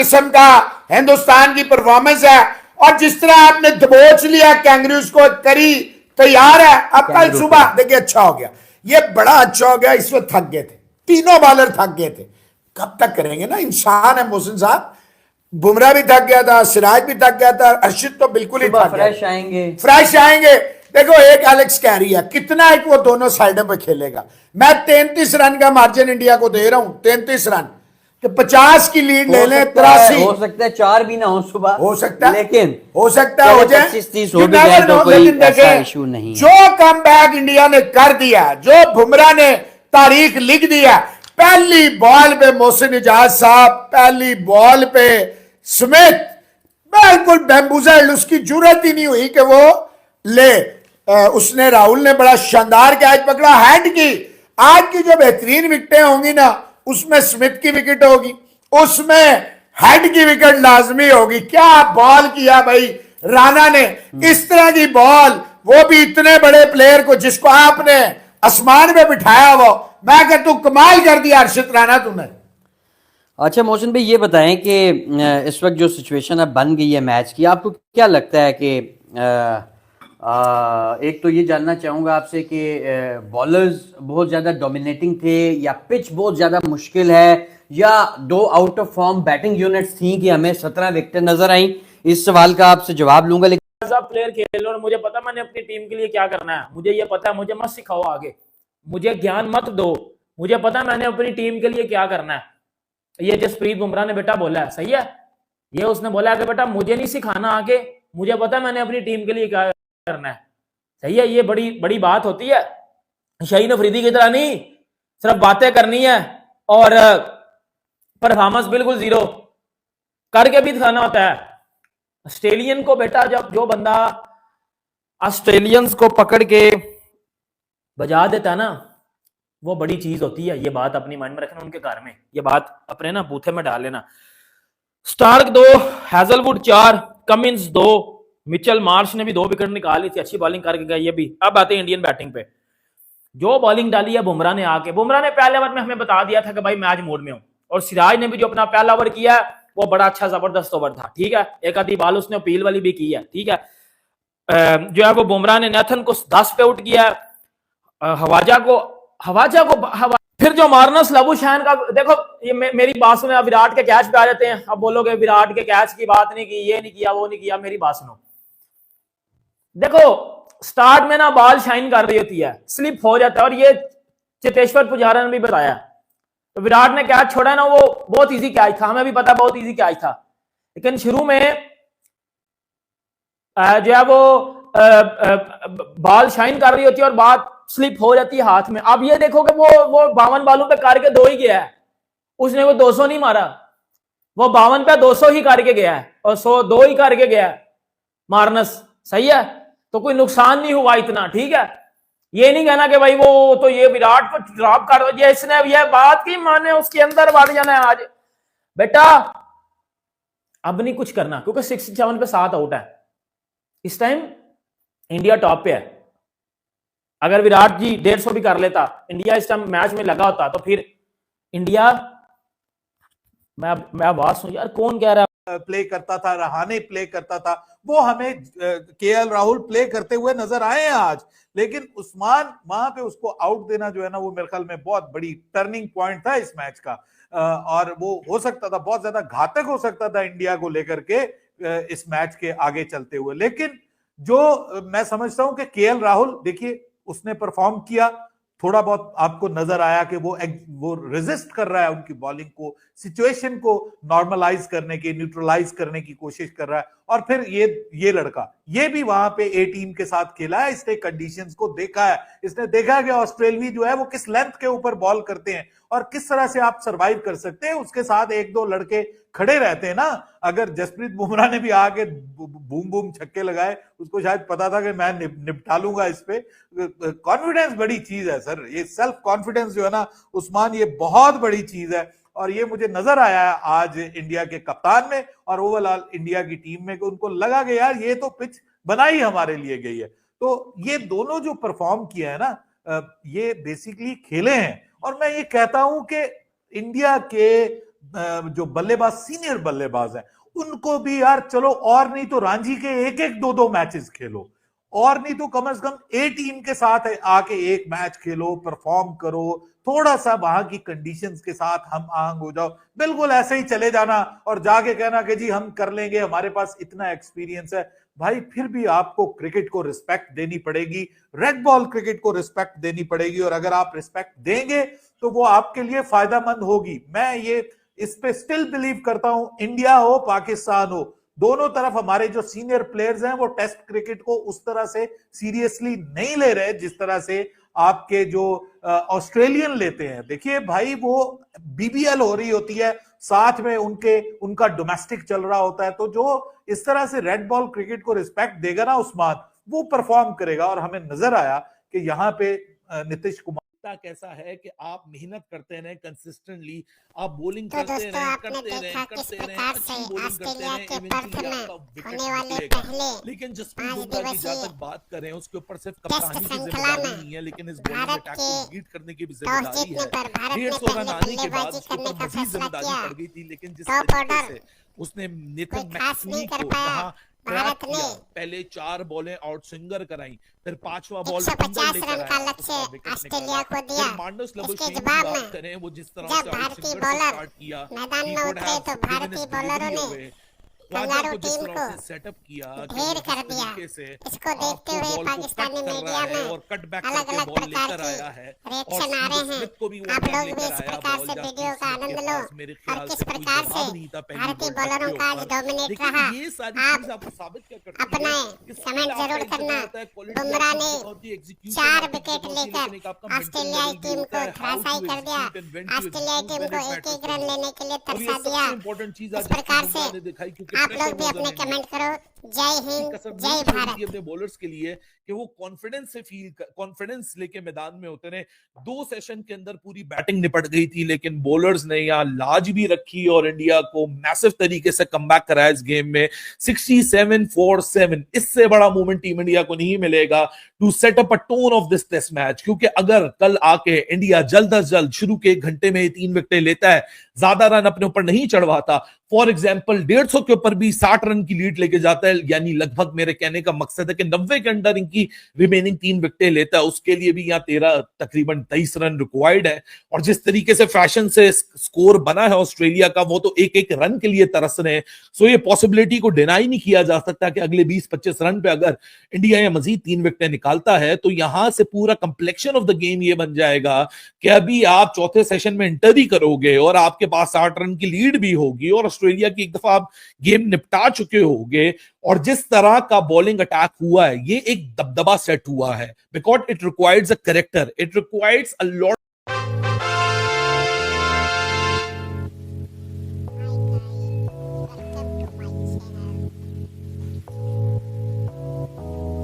किस्म का हिंदुस्तान की परफॉर्मेंस है। और जिस तरह आपने दबोच लिया कैंगरूज को, करी तैयार है। अब कल सुबह देखिए अच्छा हो गया, ये बड़ा अच्छा हो गया। इस वक्त थक गए थे, तीनों बॉलर थक गए थे। कब तक करेंगे ना, इंसान है मोहसिन साहब। बुमराह भी थक गया था, सिराज भी थक गया था, अर्शिद तो बिल्कुल ही थक गया। फ्रेश आएंगे। देखो एक एलेक्स कैरी है, कितना एक वो दोनों साइडों पे खेलेगा। मैं 33 रन का मार्जिन इंडिया को दे रहा हूं, 33 रन, कि 50 की लीड ले लें। 83 हो सकता है, 4 भी ना हो सुबह, हो सकता है, लेकिन हो सकता है हो जाए, 25-30 हो भी जाए तो कोई ऐसा इशू नहीं है। जो कम बैक इंडिया ने कर दिया, जो बुमराह ने तारीख लिख दिया। पहली बॉल पे मोहसिन इजाज साहब, पहली बॉल पे स्मिथ बिल्कुल बैम्बूजल, उसकी जरूरत ही नहीं हुई कि वो ले। उसने, राहुल ने बड़ा शानदार कैच पकड़ा, हैंड की। आज की जो बेहतरीन विकेटें होंगी ना, उसमें स्मिथ की विकेट होगी, उसमें हेड की विकेट लाजमी होगी। क्या बॉल किया भाई राणा ने, इस तरह की बॉल, वो भी इतने बड़े प्लेयर को जिसको आपने आसमान में बिठाया। वो मैं कहता हूं कमाल कर दिया हर्षित राणा तुमने। अच्छा मोहसिन भाई, ये बताएं कि इस वक्त जो सिचुएशन अब बन गई है मैच की, आपको क्या लगता है कि एक तो ये जानना चाहूँगा आपसे कि बॉलर्स बहुत ज़्यादा डोमिनेटिंग थे, या पिच बहुत ज़्यादा मुश्किल है, या दो out of form batting units थी कि हमें 17 विकेटें नजर आई? इस सवाल का आपसे जवाब लूंगा। लेकिन सब प्लेयर खेल और मुझे पता मैंने अपनी टीम के लिए क्या करना है, मुझे ये पता है। मुझे मत सिखाओ आगे, मुझे ज्ञान मत दो, मुझे पता मैंने अपनी टीम के लिए क्या करना है। ये जसप्रीत बुमराह ने बेटा बोला है, सही है। ये उसने बोला कि बेटा मुझे नहीं सिखाना आगे, मुझे पता मैंने अपनी टीम के लिए क्या करना है, सही है। ये बड़ी बड़ी बात होती है। शाहीन अफरीदी की तरह नहीं सिर्फ बातें करनी है और परफॉर्मेंस बिल्कुल जीरो करके भी दिखाना होता है। ऑस्ट्रेलियन को बेटा, जब जो बंदा ऑस्ट्रेलियंस को पकड़ के बजा देता है ना, वो बड़ी चीज होती है। ये बात अपनी माइंड में रखना, उनके घर में ये बात अपने ना बूथे में डाल लेना। Starc 2, Hazlewood 4, Cummins 2, Mitchell Marsh ने भी 2 विकेट निकाली थी, अच्छी बॉलिंग करके गए ये भी। अब आते हैं इंडियन बैटिंग पे। जो बॉलिंग डाली है बुमराह ने आके, बुमराह ने पहले ओवर में हमें बता दिया था कि भाई मैच मोड में हूं, और सिराज ने भी जो अपना पहला ओवर किया वो बड़ा अच्छा जबरदस्त ओवर था, ठीक है। एक आधी बॉल उसने अपील वाली भी की है, ठीक है। जो है वो बुमराह ने नेथन को 10 पे आउट किया, हवाजा को फिर जो मार्नस लबुशैन का, देखो ये मेरी बात सुनो, विराट के कैच पे आ जाते हैं। अब बोलोगे विराट के कैच की बात नहीं की, ये नहीं किया, वो नहीं किया। मेरी बात सुनो, देखो स्टार्ट में ना बॉल शाइन कर रही होती है, स्लिप हो जाता है, और ये चेतेश्वर पुजारा ने भी बताया। तो विराट ने कैच छोड़ा ना, वो बहुत इजी कैच था, हमें भी पता बहुत इजी कैच था, लेकिन शुरू में जो है वो बॉल शाइन कर रही होती है और बात स्लिप हो जाती है हाथ में। अब ये देखो कि वो 52 बॉलों पे करके 2 ही गया है, उसने वो 200 नहीं मारा, वो 52 पे 200 ही करके गया है, और 2 ही करके गया है मार्नस, सही है। तो कोई नुकसान नहीं हुआ इतना, ठीक है। ये नहीं कहना कि भाई वो तो ये विराट को ड्रॉप कर दो, ये इसने ये बात की माने उसके अंदर बढ़ जाना है आज बेटा। अब नहीं कुछ करना, क्योंकि 67 पे 7 आउट है इस टाइम, इंडिया टॉप पे है। अगर विराट जी 150 भी कर लेता, इंडिया इस टाइम मैच में लगा होता, तो फिर इंडिया, मैं बात सुन यार, कौन कह रहा है प्ले करता था, रहाणे प्ले करता था, वो हमें केएल राहुल प्ले करते हुए नजर आए हैं आज। लेकिन उस्मान वहां पे उसको आउट देना जो है ना, वो मेरे ख्याल में बहुत बड़ी टर्निंग पॉइंट था इस मैच का, और वो हो सकता था, बहुत ज्यादा घातक हो सकता था इंडिया को लेकर के इस मैच के आगे चलते हुए। लेकिन जो मैं समझता हूं कि केएल राहुल, देखिए उसने परफॉर्म किया, थोड़ा बहुत आपको नजर आया कि वो रेजिस्ट कर रहा है उनकी बॉलिंग को, सिचुएशन को नॉर्मलाइज करने की, न्यूट्रलाइज करने की कोशिश कर रहा है। और फिर ये लड़का ये भी वहां पे ए टीम के साथ खेला है, इसने कंडीशंस को देखा है, इसने देखा है कि ऑस्ट्रेलिया जो है वो किस लेंथ के ऊपर बॉल करते हैं और किस तरह से आप सरवाइव कर सकते हैं। उसके साथ 1-2 लड़के खड़े रहते हैं ना। अगर जसप्रीत बुमराह ने भी आके बूम बूम छक्के लगाए, उसको शायद पता था कि मैं निपटा लूंगा इस पे। कॉन्फिडेंस बड़ी चीज है सर, ये सेल्फ कॉन्फिडेंस जो है ना उस्मान, ये बहुत बड़ी चीज है। और ये मुझे नजर आया है आज इंडिया के कप्तान में और ओवरऑल इंडिया की टीम में, कि उनको लगा कि यार ये तो पिच बनाई हमारे लिए गई है। तो ये दोनों जो परफॉर्म किया है ना, ये बेसिकली खेले हैं। और मैं ये कहता हूं कि इंडिया के जो बल्लेबाज सीनियर बल्लेबाज हैं उनको भी यार चलो, और नहीं तो रांझी के एक एक दो दो मैचेस खेलो, और नहीं तो कम से कम ए टीम के साथ आके एक मैच खेलो, परफॉर्म करो, थोड़ा सा वहां की कंडीशंस के साथ हम आहंग हो जाओ। बिल्कुल ऐसे ही चले जाना और जाके कहना कि जी हम कर लेंगे, हमारे पास इतना एक्सपीरियंस है। भाई फिर भी आपको क्रिकेट को रिस्पेक्ट देनी पड़ेगी, रेड बॉल क्रिकेट को रिस्पेक्ट देनी पड़ेगी, और अगर आप रिस्पेक्ट देंगे तो वो आपके लिए फायदेमंद होगी। मैं ये इस पे स्टिल बिलीव करता हूं, इंडिया हो पाकिस्तान हो, दोनों तरफ हमारे जो सीनियर प्लेयर्स हैं वो टेस्ट क्रिकेट को उस तरह से सीरियसली नहीं ले रहे जिस तरह से आपके जो ऑस्ट्रेलियन लेते हैं। देखिए भाई, वो बीबीएल हो रही होती है, साथ में उनका डोमेस्टिक चल रहा होता है, तो जो इस तरह से रेड बॉल क्रिकेट को रिस्पेक्ट देगा ना उस्मान, वो परफॉर्म करेगा। और हमें नजर आया कि यहाँ पे नीतीश कुमार कैसा है कि आप मेहनत करते रहे कंसिस्टेंटली, आप बॉलिंग तो करते दोस्तों, रहे आपने देखा किस प्रकार से ऑस्ट्रेलिया के पर्थ में होने वाले पहले लेकिन जसप्रीत 5 बुमराह की जहां दिवसीय तक बात करें, उसके ऊपर सिर्फ टेस्ट कप्तानी की श्रृंखला जिम्मेदारी में नहीं है, लेकिन इस बॉलिंग भारत अटैक के को लीड करने की भी टॉस जिम्मेदारी जीतने है। पर भारत ने 150 रन पहले आने के बाद बल्लेबाजी उसके करने ऊपर का मजीद फैसला जिम्मेदारी किया। पड़ गई थी, लेकिन जिस टॉप तरीके ऑर्डर से उसने कोई नेथन खास नहीं मैक्सनी कर को पाया। वहां ट्रैप भारत किया, ने पहले 4 बॉलें आउट स्विंगर कराई, फिर 5वां बॉल 150 लेकर रन का आया, लक्ष्य उसका विकेट ऑस्ट्रेलिया निकाला। को दिया। फिर मार्नस इसके लबुशेन की जवाब बात में करें, वो जिस तरह जब से आउट भारतीय स्विंगर से बॉलर स्टार्ट किया, मैदान he में could उतरे have तो given भारतीय his बॉलरों delivery ने away। क्वादर कंगारू को जिस टीम तरह को से सेटअप किया कि ढेर वो कर जिस दिया। तरीके से इसको देखते आपको हुए बॉल को पाकिस्तानी कट कर मीडिया रहा है में और कट बैक अलग करके अलग बॉल प्रकार लेकर की आया है, और रिएक्शन आ रहे स्टीव हैं। स्मिथ को भी वो आप अंदर लोग भी लेकर इस आया प्रकार बॉल, से जबकि वीडियो का स्मिथ के आनंद लो पास मेरे और ख्याल किस से कोई प्रकार से जवाब नहीं था पहली भारतीय बॉल तक बॉलरों के का आज ऊपर। डोमिनेट लेकिन रहा। ये सारी आप चीज आपको साबित क्या करती है अपनाएं, कि स्किल कमेंट आपका जरूर एक जगह करना। होता है, क्वालिटी बुमराह आपकी ने जगह होती है, एग्जीक्यूशन 4 आपकी विकेट जगह होती है, लेकर लेकिन एक आपका मेंटल ऑस्ट्रेलियाई लेवल भी टीम होता को है, हाउ धराशायी टू कर दिया। एग्जीक्यूट एंड व्हेन टू ऑस्ट्रेलियाई एग्जीक्यूट टीम व्हेन को इट एक मैटर्स एक द रन मोस्ट। लेने के लिए और ये तरसा दिया। सबसे इंपॉर्टेंट चीज इस आज जसप्रीत प्रकार बुमराह से ने दिखाई, क्योंकि आप लोग प्रेशर भी वाज अपने ऑन इंडिया। कमेंट करो। जय हिंद, कसर जय नहीं छोड़ी थी भारत। अपने बॉलर्स के लिए कि वो कॉन्फिडेंस लेके मैदान में उतरे। 2 सेशन के अंदर पूरी बैटिंग निपट गई थी, लेकिन बॉलर्स ने यहाँ लाज भी रखी और इंडिया को मैसिव तरीके से कमबैक कराया इस गेम में 67-7। इससे बड़ा मोमेंट टीम इंडिया को नहीं मिलेगा to set up a tone of this test match, क्योंकि अगर कल आके इंडिया जल्द अज जल्द शुरू के 1 घंटे में 3 विकेटें लेता है, ज्यादा रन अपने ऊपर नहीं चढ़वाता, फॉर एग्जाम्पल 150 के ऊपर भी 60 रन की लीड लेके जाता है, यानी लगभग मेरे कहने का मकसद है कि 90 के अंदर इनकी रिमेनिंग 3 विकेटें लेता है, उसके लिए भी यहाँ 13 तकरीबन 23 रन रिक्वायर्ड है। और जिस तरीके से फैशन से स्कोर बना है ऑस्ट्रेलिया का, वो तो एक एक रन के लिए तरस रहे हैं। सो ये पॉसिबिलिटी को डिनाई नहीं किया जा सकता कि अगले 20-25 रन पे अगर इंडिया या मजीद 3 विकेटें निकालता है तो यहां से पूरा कंप्लेक्शन ऑफ द गेम ये बन जाएगा कि अभी आप चौथे सेशन में एंटर ही करोगे और आपके पास 60 रन की लीड भी होगी और ऑस्ट्रेलिया की एक दफा आप गेम निपटा चुके होगे। और जिस तरह का बॉलिंग अटैक हुआ है, ये एक दबदबा सेट हुआ है, because it requires a character, it requires a lot